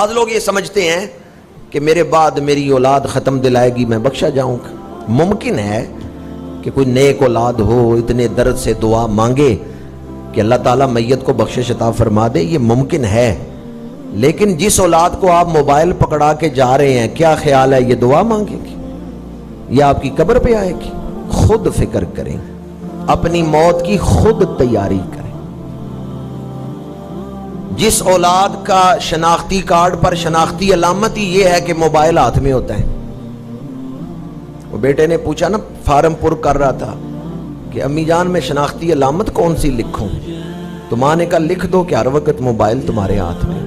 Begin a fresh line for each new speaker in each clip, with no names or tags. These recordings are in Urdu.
بعض لوگ یہ سمجھتے ہیں کہ میرے بعد میری اولاد ختم دلائے گی، میں بخشا جاؤں گا۔ ممکن ہے کہ کوئی نیک اولاد ہو، اتنے درد سے دعا مانگے کہ اللہ تعالیٰ میت کو بخشش عطا فرما دے، یہ ممکن ہے، لیکن جس اولاد کو آپ موبائل پکڑا کے جا رہے ہیں، کیا خیال ہے یہ دعا مانگے گی یا آپ کی قبر پہ آئے گی؟ خود فکر کریں، اپنی موت کی خود تیاری کریں۔ جس اولاد کا شناختی کارڈ پر شناختی علامت ہی یہ ہے کہ موبائل ہاتھ میں ہوتا ہے، وہ بیٹے نے پوچھا نا، فارم پر کر رہا تھا کہ امی جان میں شناختی علامت کون سی لکھوں، تو ماں نے کہا لکھ دو کہ ہر وقت موبائل تمہارے ہاتھ میں۔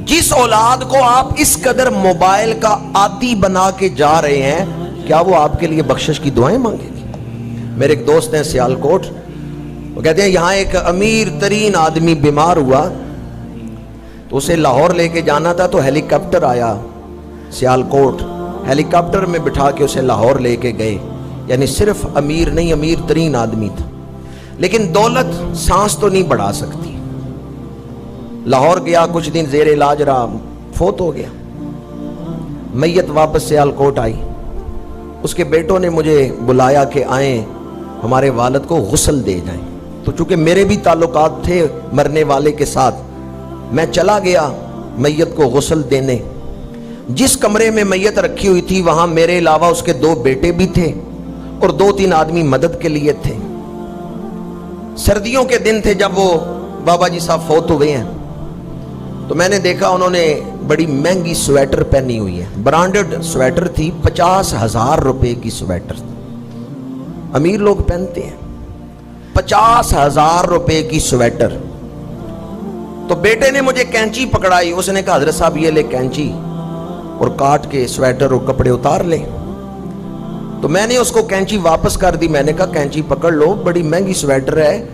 جس اولاد کو آپ اس قدر موبائل کا عادی بنا کے جا رہے ہیں، کیا وہ آپ کے لیے بخشش کی دعائیں مانگے گی؟ میرے ایک دوست ہیں سیالکوٹ، وہ کہتے ہیں یہاں ایک امیر ترین آدمی بیمار ہوا تو اسے لاہور لے کے جانا تھا، تو ہیلی کاپٹر آیا سیالکوٹ، ہیلی کاپٹر میں بٹھا کے اسے لاہور لے کے گئے۔ یعنی صرف امیر نہیں، امیر ترین آدمی تھا، لیکن دولت سانس تو نہیں بڑھا سکتی۔ لاہور گیا، کچھ دن زیر علاج رہا، فوت ہو گیا۔ میت واپس سیالکوٹ آئی، اس کے بیٹوں نے مجھے بلایا کہ آئیں ہمارے والد کو غسل دے جائیں، تو چونکہ میرے بھی تعلقات تھے مرنے والے کے ساتھ، میں چلا گیا میت کو غسل دینے۔ جس کمرے میں میت رکھی ہوئی تھی وہاں میرے علاوہ اس کے 2 بیٹے بھی تھے اور 2-3 آدمی مدد کے لیے تھے۔ سردیوں کے دن تھے جب وہ بابا جی صاحب فوت ہوئے ہیں، تو میں نے دیکھا انہوں نے بڑی مہنگی سویٹر پہنی ہوئی ہے، برانڈڈ سویٹر تھی، 50,000 روپے کی سویٹر، امیر لوگ پہنتے ہیں 50,000 روپے کی سویٹر۔ تو بیٹے نے مجھے کینچی پکڑائی، اس نے کہا حضرت صاحب یہ لے کینچی اور کاٹ کے سویٹر اور کپڑے اتار لے۔ تو میں نے اس کو کینچی واپس کر دی، میں نے کہا کینچی پکڑ لو، بڑی مہنگی سویٹر ہے،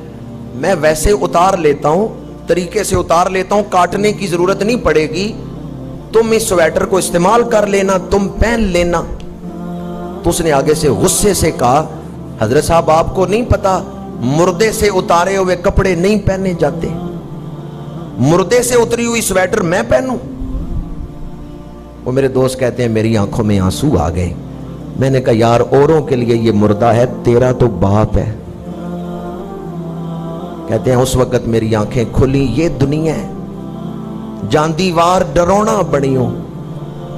میں ویسے اتار لیتا ہوں، طریقے سے اتار لیتا ہوں، کاٹنے کی ضرورت نہیں پڑے گی، تم اس سویٹر کو استعمال کر لینا، تم پہن لینا۔ تو اس نے آگے سے غصے سے کہا حضرت صاحب آپ کو نہیں پتا مردے سے اتارے ہوئے کپڑے نہیں پہنے جاتے، مردے سے اتری ہوئی سویٹر میں پہنوں؟ وہ میرے دوست کہتے ہیں میری آنکھوں میں آنسو آ گئے۔ میں نے کہا یار اوروں کے لیے یہ مردہ ہے، تیرا تو باپ ہے۔ کہتے ہیں اس وقت میری آنکھیں کھلی، یہ دنیا ہے جاندی وار ڈرونا بنیوں،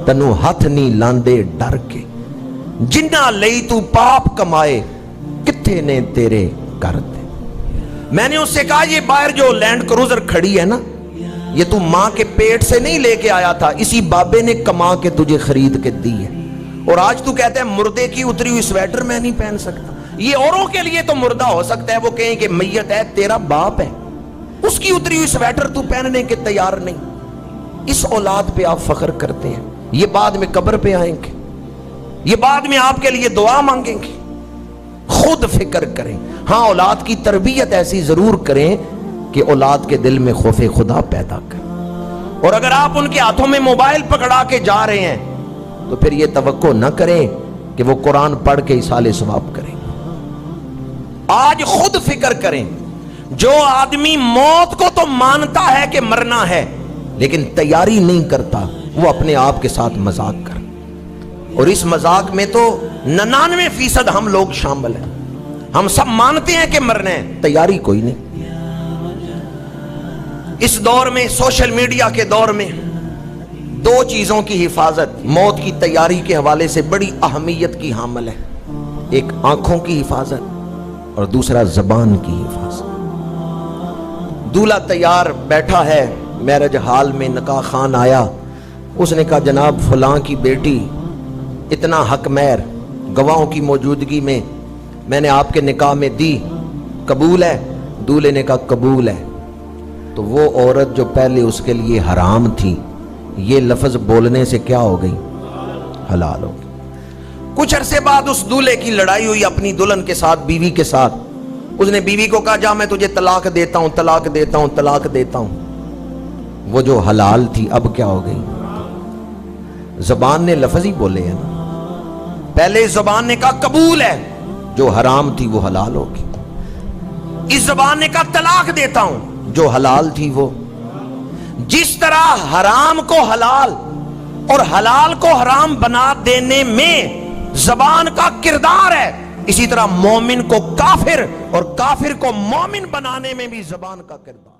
تنو ہاتھ نہیں لاندے ڈر کے، جنہ لئی تو پاپ کمائے کتھے نے تیرے کر دے۔ میں نے اس سے کہا یہ باہر جو لینڈ کروزر کھڑی ہے نا، یہ تو ماں کے پیٹ سے نہیں لے کے آیا تھا، اسی بابے نے کما کے تجھے خرید کے دی ہے، اور آج تو کہتے ہیں مردے کی اتری ہوئی سویٹر میں نہیں پہن سکتا۔ یہ اوروں کے لیے تو مردہ ہو سکتا ہے، وہ کہیں کہ میت ہے، تیرا باپ ہے، اس کی اتری ہوئی سویٹر تو پہننے کے تیار نہیں۔ اس اولاد پہ آپ فخر کرتے ہیں، یہ بعد میں قبر پہ آئیں گے، یہ بعد میں آپ کے لیے دعا مانگیں گے۔ خود فکر کریں، ہاں اولاد کی تربیت ایسی ضرور کریں کہ اولاد کے دل میں خوف خدا پیدا کریں، اور اگر آپ ان کے ہاتھوں میں موبائل پکڑا کے جا رہے ہیں تو پھر یہ توقع نہ کریں کہ وہ قرآن پڑھ کے اصالہ ثواب کریں۔ آج خود فکر کریں، جو آدمی موت کو تو مانتا ہے کہ مرنا ہے لیکن تیاری نہیں کرتا، وہ اپنے آپ کے ساتھ مذاق کر، اور اس مذاق میں تو 99% ہم لوگ شامل ہیں۔ ہم سب مانتے ہیں کہ مرنا ہے، تیاری کوئی نہیں۔ اس دور میں، سوشل میڈیا کے دور میں، 2 چیزوں کی حفاظت موت کی تیاری کے حوالے سے بڑی اہمیت کی حامل ہے، ایک آنکھوں کی حفاظت اور دوسرا زبان کی حفاظت۔ دولہا تیار بیٹھا ہے میرج ہال میں، نکاح خان آیا، اس نے کہا جناب فلاں کی بیٹی اتنا حق مہر گواہوں کی موجودگی میں میں نے آپ کے نکاح میں دی، قبول ہے؟ دولہے نے کہا قبول ہے۔ تو وہ عورت جو پہلے اس کے لیے حرام تھی، یہ لفظ بولنے سے کیا ہو گئی؟ حلال ہو گئی۔ کچھ عرصے بعد اس دولہے کی لڑائی ہوئی اپنی دلہن کے ساتھ، بیوی کے ساتھ۔ اس نے بیوی کو کہا جا میں تجھے طلاق دیتا ہوں، طلاق دیتا ہوں، طلاق دیتا ہوں۔ وہ جو حلال تھی اب کیا ہو گئی؟ زبان نے لفظ ہی بولے ہیں، پہلے زبان نے کہا قبول ہے، جو حرام تھی وہ حلال ہوگی۔ اس زبان نے کہا طلاق دیتا ہوں، جو حلال تھی وہ۔ جس طرح حرام کو حلال اور حلال کو حرام بنا دینے میں زبان کا کردار ہے، اسی طرح مومن کو کافر اور کافر کو مومن بنانے میں بھی زبان کا کردار